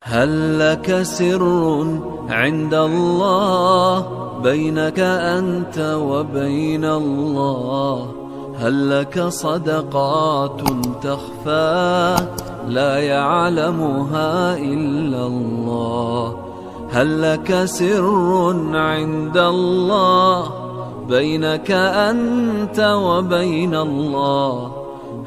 هل لك سر عند الله بينك أنت وبين الله؟ هل لك صدقات تخفى لا يعلمها إلا الله؟ هل لك سر عند الله بينك أنت وبين الله؟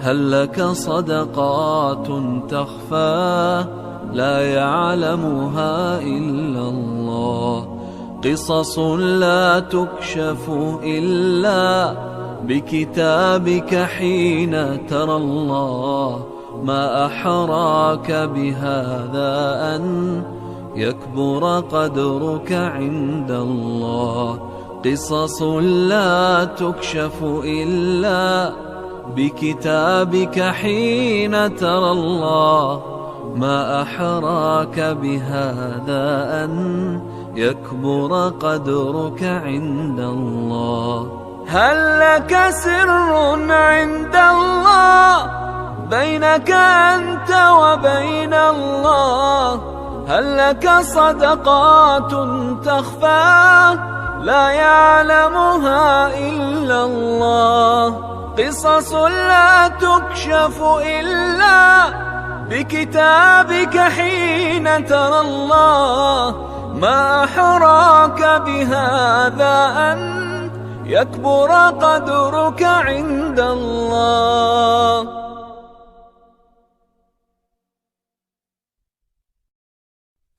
هل لك صدقات تخفى لا يعلمها إلا الله؟ قصص لا تكشف إلا بكتابك حين ترى الله. ما أحراك بهذا أن يكبر قدرك عند الله. قصص لا تكشف إلا بكتابك حين ترى الله. ما أحراك بهذا أن يكبر قدرك عند الله. هل لك سر عند الله بينك أنت وبين الله؟ هل لك صدقات تخفى لا يعلمها إلا الله؟ قصص لا تكشف إلا بكتابك حين ترى الله. ما أحراك بهذا أن يكبر قدرك عند الله.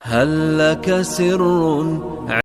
هل لك سر